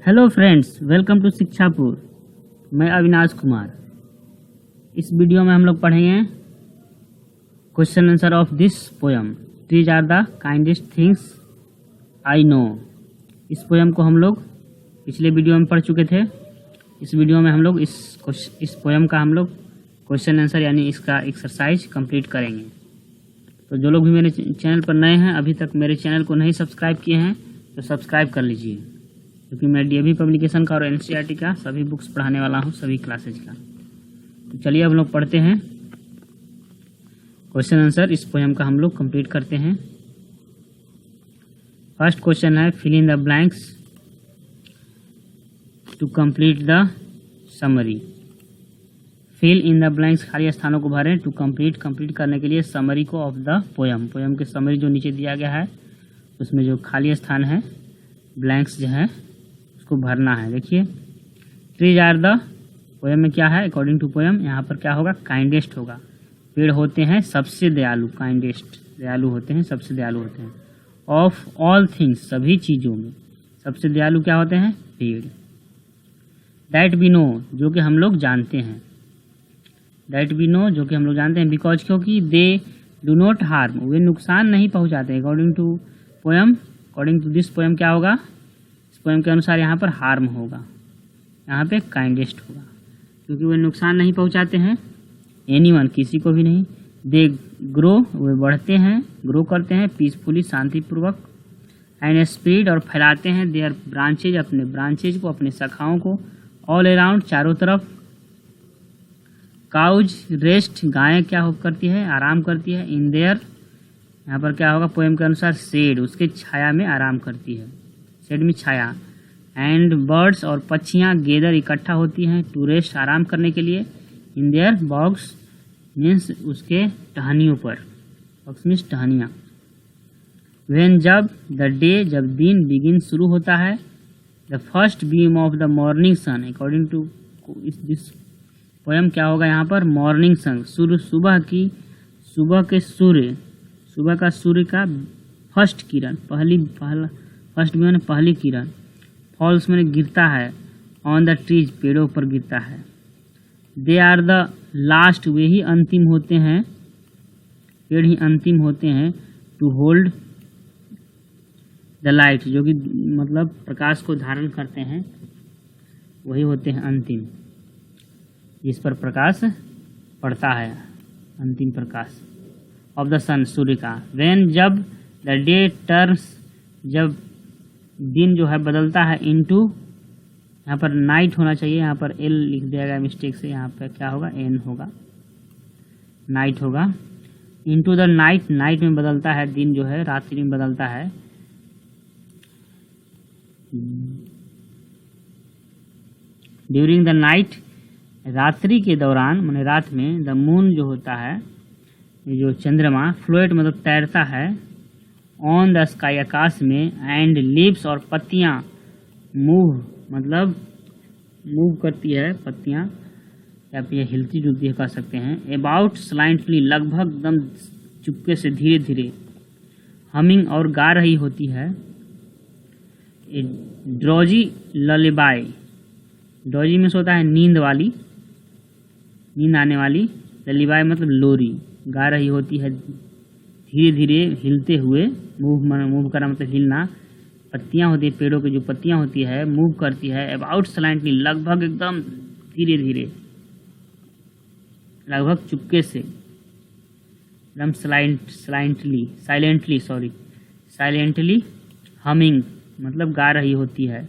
Hello friends, welcome to Shikshapur. मैं अविनाश कुमार। इस video में हम लोग पढ़ेंगे question answer of this poem, trees are the kindest things I know. इस पोयम को हम लोग पिछले वीडियो में पढ़ चुके थे। इस वीडियो में हम लोग इस पोयम का हम लोग क्वेश्चन आंसर यानी इसका एक्सरसाइज कंप्लीट करेंगे। तो जो लोग भी मेरे चैनल पर नए हैं, अभी तक मेरे चैनल को नहीं सब्सक्राइब किए हैं, तो सब्सक्राइब कर लीजिए, क्योंकि मैं डीएवी पब्लिकेशन का और एनसीईआरटी का सभी बुक्स पढ़ाने वाला हूँ, सभी क्लासेज का। तो चलिए अब लोग पढ़ते हैं क्वेश्चन आंसर। इस पोयम का हम लोग कंप्लीट करते हैं। फर्स्ट क्वेश्चन है fill in the blanks to complete the summary. Fill in the blanks, खाली स्थानों को भरें। टू कंप्लीट करने के लिए समरी को ऑफ द पोयम के समरी जो नीचे दिया गया है उसमें जो खाली स्थान है, ब्लैंक्स जो है, उसको भरना है। देखिए, ट्रीज आर द, पोयम में क्या है अकॉर्डिंग टू पोयम, यहाँ पर क्या होगा, काइंडेस्ट होगा। पेड़ होते हैं सबसे दयालु, काइंडेस्ट दयालु होते हैं, सबसे दयालु होते हैं। ऑफ ऑल थिंग्स, सभी चीज़ों में सबसे दयालु क्या होते हैं, पेड़। दैट वी नो, जो कि हम लोग जानते हैं। दैट वी नो, जो कि हम लोग जानते हैं। बिकॉज, क्योंकि दे डू नॉट हार्म, वे नुकसान नहीं पहुँचाते। According to poem, according to this poem क्या होगा, इस पोयम के अनुसार यहाँ पर हार्म होगा, यहाँ पे काइंडेस्ट होगा, क्योंकि वे नुकसान नहीं पहुँचाते हैं। एनीवन, किसी को भी नहीं। दे ग्रो, वे बढ़ते हैं, ग्रो करते हैं। पीसफुली, शांतिपूर्वक। एंड स्प्रेड, और फैलाते हैं। देयर ब्रांचेज, अपने ब्रांचेज को, अपने शाखाओं को। ऑल अराउंड, चारों तरफ। काउज रेस्ट, गायें क्या करती है, आराम करती है। इन देयर, यहाँ पर क्या होगा पोएम के अनुसार, शेड, उसके छाया में आराम करती है, शेड में छाया। एंड बर्ड्स, और पक्षियाँ गेदर इकट्ठा होती हैं। टू रेस्ट, आराम करने के लिए। इन देयर बॉक्स, मीन्स उसके टहनियों पर, बॉक्स मीन्स टहनियाँ। व्हेन, जब। द डे, जब दिन। बिगिन, शुरू होता है। The first beam of the morning sun, according to this poem क्या होगा यहाँ पर, मॉर्निंग सन, सुबह की, सुबह के सूर्य, सुबह का सूर्य का फर्स्ट किरण, फर्स्ट मैंने पहली किरण। फॉल्स मैंने गिरता है। ऑन द ट्रीज, पेड़ों पर गिरता है। दे आर द लास्ट, वे ही अंतिम होते हैं, पेड़ ही अंतिम होते हैं। टू होल्ड द लाइट, जो कि मतलब प्रकाश को धारण करते हैं, वही होते हैं अंतिम, जिस पर प्रकाश पड़ता है, अंतिम प्रकाश ऑफ द सन, सूर्य का। व्हेन, जब। द डे टर्न्स, जब दिन जो है बदलता है। इनटू, यहाँ पर नाइट होना चाहिए, यहाँ पर एल लिख दिया गया मिस्टेक से, यहाँ पर क्या होगा, एन होगा, नाइट होगा। इनटू द नाइट, नाइट में बदलता है, दिन जो है रात्रि में बदलता है। ड्यूरिंग द नाइट, रात्रि के दौरान, माने रात में। द मून, जो होता है, जो चंद्रमा, फ्लोट मतलब तैरता है। ऑन द स्काई, आकाश में। एंड लीव्स, और पत्तियाँ। मूव मतलब मूव करती है पत्तियाँ, या फिर हिलती जुलती है कह सकते हैं। अबाउट स्लाइंटली, लगभग एकदम चुपके से, धीरे धीरे। हमिंग, और गा रही होती है। ड्रॉजी ललेबाई, ड्रॉजी में होता है नींद वाली, नींद आने वाली। ललीबाई मतलब लोरी, गा रही होती है धीरे धीरे, हिलते हुए। मूव करना मतलब हिलना। पत्तियां होती है, पेड़ों की जो पत्तियां होती है, मूव करती है। अबाउट स्लाइंटली, लगभग एकदम धीरे धीरे, लगभग चुपके से, एकदम साइलेंटली। हमिंग मतलब गा रही होती है।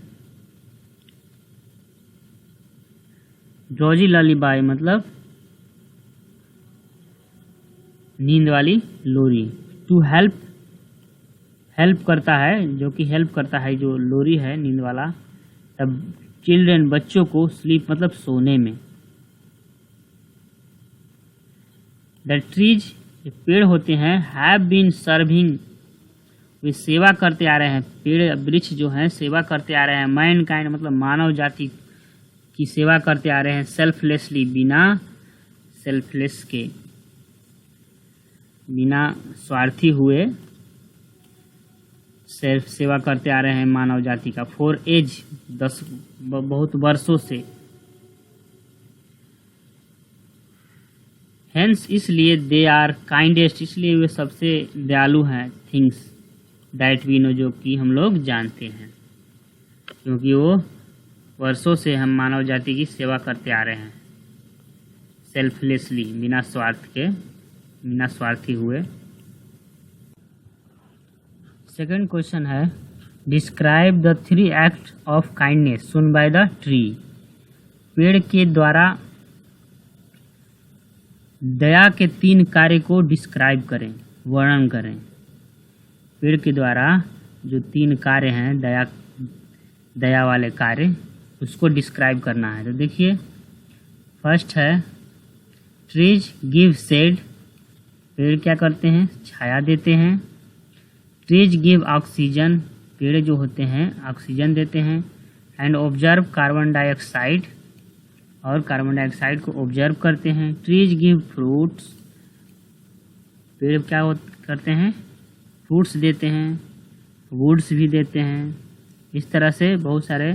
ड्रॉजी ललीबाई मतलब नींद वाली लोरी। टू हेल्प करता है, जो कि हेल्प करता है, जो लोरी है नींद वाला। तब चिल्ड्रन, बच्चों को। स्लीप मतलब सोने में। द ट्रीज, पेड़ होते हैं। हैव बीन सर्विंग, वे सेवा करते आ रहे हैं, पेड़ वृक्ष जो हैं सेवा करते आ रहे हैं। मैन काइंड मतलब मानव जाति की सेवा करते आ रहे हैं। सेल्फलेसली, बिना सेल्फलेस के, बिना स्वार्थी हुए। सेवा करते आ रहे हैं मानव जाति का फॉर एज, बहुत वर्षों से। हेंस इसलिए दे आर काइंडेस्ट, इसलिए वे सबसे दयालु हैं। थिंग्स दैट वी नो, जो कि हम लोग जानते हैं, क्योंकि वो वर्षों से हम मानव जाति की सेवा करते आ रहे हैं सेल्फलेसली, बिना स्वार्थी हुए। सेकंड क्वेश्चन है describe the 3 act of kindness shown by the tree. पेड़ के द्वारा दया के 3 कार्य को डिस्क्राइब करें, वर्णन करें। पेड़ के द्वारा जो 3 कार्य हैं दया वाले कार्य, उसको डिस्क्राइब करना है। तो देखिए फर्स्ट है ट्रीज गिव शेड, पेड़ क्या करते हैं, छाया देते हैं। ट्रीज गिव ऑक्सीजन, पेड़ जो होते हैं ऑक्सीजन देते हैं। एंड ऑब्जर्व कार्बन डाइऑक्साइड, और कार्बन डाइऑक्साइड को ऑब्जर्व करते हैं। ट्रीज गिव फ्रूट्स, पेड़ क्या करते हैं, फ्रूट्स देते हैं, वुड्स भी देते हैं। इस तरह से बहुत सारे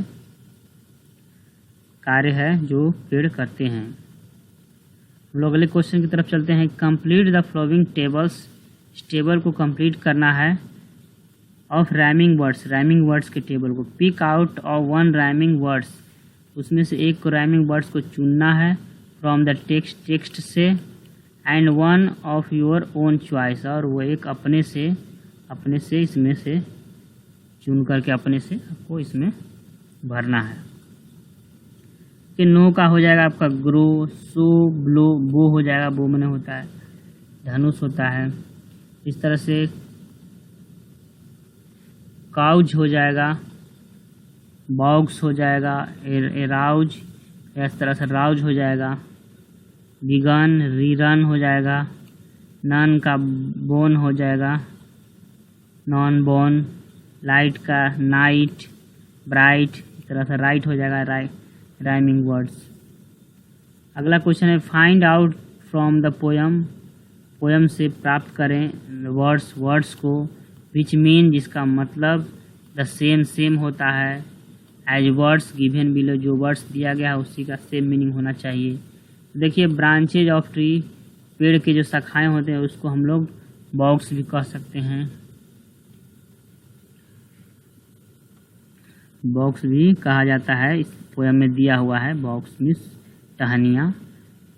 कार्य है जो पेड़ करते हैं। हम लोग अगले क्वेश्चन की तरफ चलते हैं। कंप्लीट द फॉलोइंग टेबल्स, इस टेबल को कंप्लीट करना है। Of rhyming words, rhyming words के टेबल को। Pick out of 1 rhyming words, उसमें से एक को राइमिंग वर्ड्स को चुनना है फ्रॉम द टेक्स्ट से। And 1 of your own choice, और वो एक अपने से इसमें से चुन करके अपने से आपको इसमें भरना है। कि नो का हो जाएगा आपका ग्रो, सो, ब्लो, बो हो जाएगा, बो मने होता है धनुष होता है। इस तरह से काउज हो जाएगा, बॉक्स हो जाएगा, एराउज, इस तरह से राउज हो जाएगा। बिगन, रीरन हो जाएगा। नन का बोन हो जाएगा, नॉन बोन। लाइट का नाइट, ब्राइट, इस तरह से राइट हो जाएगा, राइमिंग वर्ड्स। अगला क्वेश्चन है find out from the poem, poem से प्राप्त करें वर्ड्स को विच मीन, जिसका मतलब द सेम होता है। एज वर्ड्स गिवन बिलो, जो वर्ड्स दिया गया है उसी का सेम मीनिंग होना चाहिए। देखिए ब्रांचेज ऑफ ट्री, पेड़ के जो शाखाएं होते हैं उसको हम लोग बॉक्स भी कह सकते हैं, बॉक्स भी कहा जाता है। इस पोयम में दिया हुआ है, बॉक्स मीन्स टहनियाँ।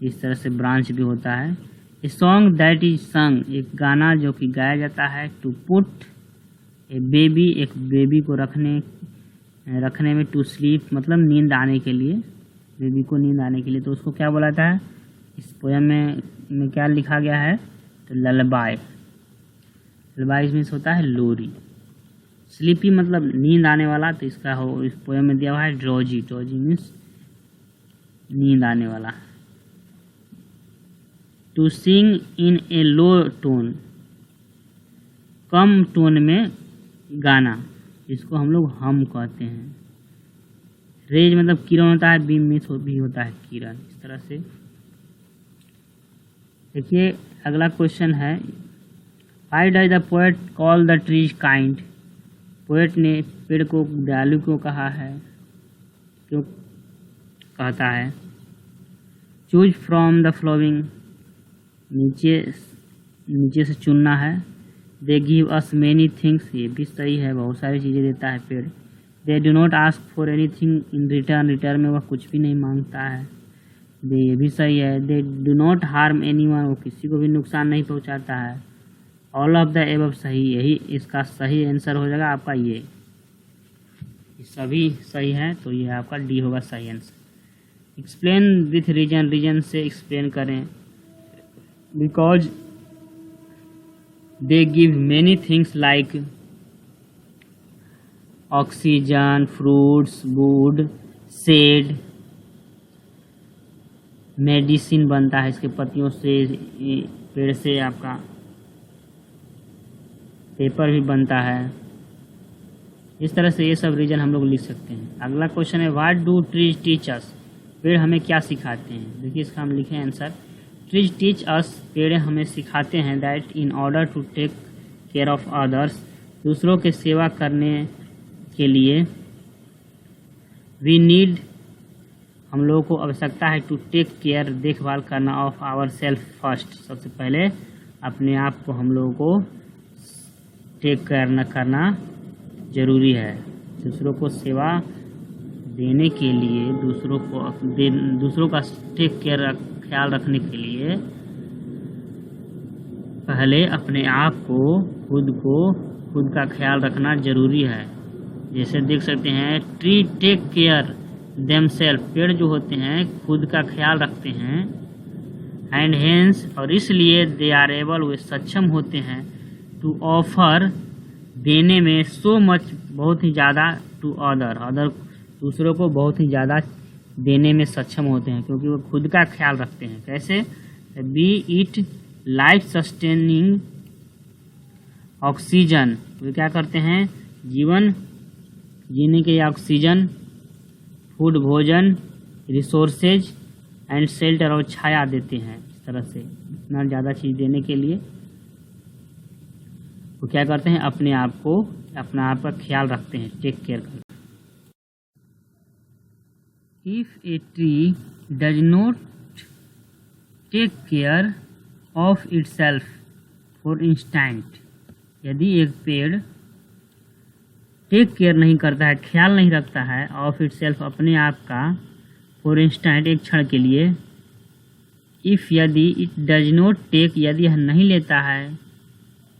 इस तरह से ब्रांच भी होता है। ए सॉन्ग दैट इज संग, एक गाना जो कि गाया जाता है। टू पुट ए बेबी, एक बेबी को रखने में। टू स्लीप मतलब नींद आने के लिए, बेबी को नींद आने के लिए, तो उसको क्या बोला जाता है इस पोयम में क्या लिखा गया है, तो ललबाई। ललबाई मीन्स होता है लोरी। स्लीपी मतलब नींद आने वाला, तो इसका हो इस पोयम में दिया हुआ है ड्रोजी, ड्रोजी मीन्स नींद आने वाला। To sing in a low tone, कम टोन में गाना, इसको हम लोग हम कहते हैं। रेज मतलब किरण होता है, बीम मीन्स भी होता है किरण। इस तरह से देखिए अगला क्वेश्चन है why does the poet call the trees kind, poet ने पेड़ को दयालु क्यों कहा है, क्यों कहता है। चूज फ्रॉम द फ्लोइंग, नीचे से चुनना है। They give us many things, ये भी सही है, बहुत सारी चीज़ें देता है पेड़। दे do not ask for anything in return, return में वह कुछ भी नहीं मांगता है, ये भी सही है। दे डू नॉट हार्म एनीवन, वो किसी को भी नुकसान नहीं पहुंचाता है। ऑल ऑफ द एबव सही, यही इसका सही आंसर हो जाएगा आपका ये सभी सही है, तो ये आपका डी होगा सही answer. Explain with reason, reason से एक्सप्लेन करें। Because they give many things like oxygen, fruits, wood, shade, medicine बनता है इसके पत्तियों से, पेड़ से आपका पेपर भी बनता है। इस तरह से ये सब रीजन हम लोग लिख सकते हैं। अगला क्वेश्चन है what do trees teach us, पेड़ हमें क्या सिखाते हैं। देखिए इसका हम लिखें आंसर, ट्रीज टीच अस, पेड़ हमें सिखाते हैं that in order to take care of others, दूसरों की सेवा करने के लिए वी नीड, हम लोगों को आवश्यकता है टू टेक केयर, देखभाल करना ऑफ आवर सेल्फ फर्स्ट, सबसे पहले अपने आप को हम लोगों को टेक केयर करना ज़रूरी है। दूसरों को सेवा देने के लिए, दूसरों का टेक केयर ख्याल रखने के लिए पहले अपने आप को खुद का ख्याल रखना ज़रूरी है। जैसे देख सकते हैं ट्री टेक केयर देमसेल्फ, पेड़ जो होते हैं खुद का ख्याल रखते हैं। एंड हेंस, और इसलिए दे आर एबल, वे सक्षम होते हैं टू ऑफर, देने में, सो मच, बहुत ही ज़्यादा, टू अदर दूसरों को बहुत ही ज़्यादा देने में सक्षम होते हैं क्योंकि वो खुद का ख्याल रखते हैं। कैसे? Be it life sustaining oxygen, वे क्या करते हैं? जीवन जीने के ऑक्सीजन, फूड भोजन, रिसोर्सेज एंड शेल्टर, और छाया देते हैं। इस तरह से इतना ज़्यादा चीज़ देने के लिए वो क्या करते हैं? अपने आप का ख्याल रखते हैं, टेक केयर करते हैं। If a tree does not take care of itself for instant, यदि एक पेड़ टेक केयर नहीं करता है, ख्याल नहीं रखता है, ऑफ इटसेल्फ, अपने आप का, फॉर इंस्टेंट, एक क्षण के लिए, इफ़, यदि, इट डज नॉट टेक, यदि यह नहीं लेता है,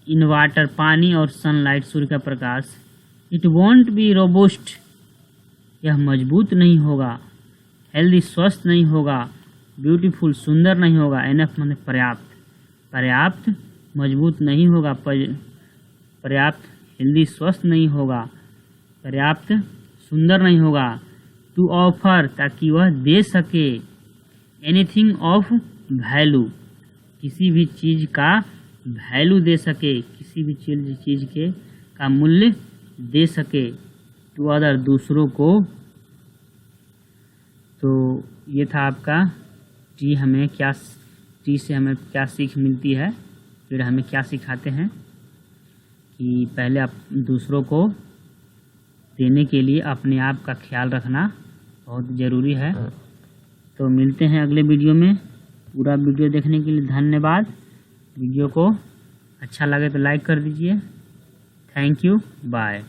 इन वाटर, पानी, और सनलाइट, सूर्य का प्रकाश, इट वॉन्ट बी रोबुस्ट, यह मजबूत नहीं होगा, हेल्दी, स्वस्थ नहीं होगा, ब्यूटीफुल, सुंदर नहीं होगा, एनफ माने पर्याप्त, मजबूत नहीं होगा, पर्याप्त, हेल्दी, स्वस्थ नहीं होगा, पर्याप्त, सुंदर नहीं होगा, टू ऑफर, ताकि वह दे सके, एनीथिंग ऑफ वैल्यू, किसी भी चीज़ का वैल्यू दे सके, किसी भी चीज़ के का मूल्य दे सके, टू अदर, दूसरों को। तो ये था आपका टी से हमें क्या सीख मिलती है, फिर हमें क्या सिखाते हैं कि पहले आप दूसरों को देने के लिए अपने आप का ख्याल रखना बहुत ज़रूरी है। तो मिलते हैं अगले वीडियो में। पूरा वीडियो देखने के लिए धन्यवाद। वीडियो को अच्छा लगे तो लाइक कर दीजिए। Thank you, bye.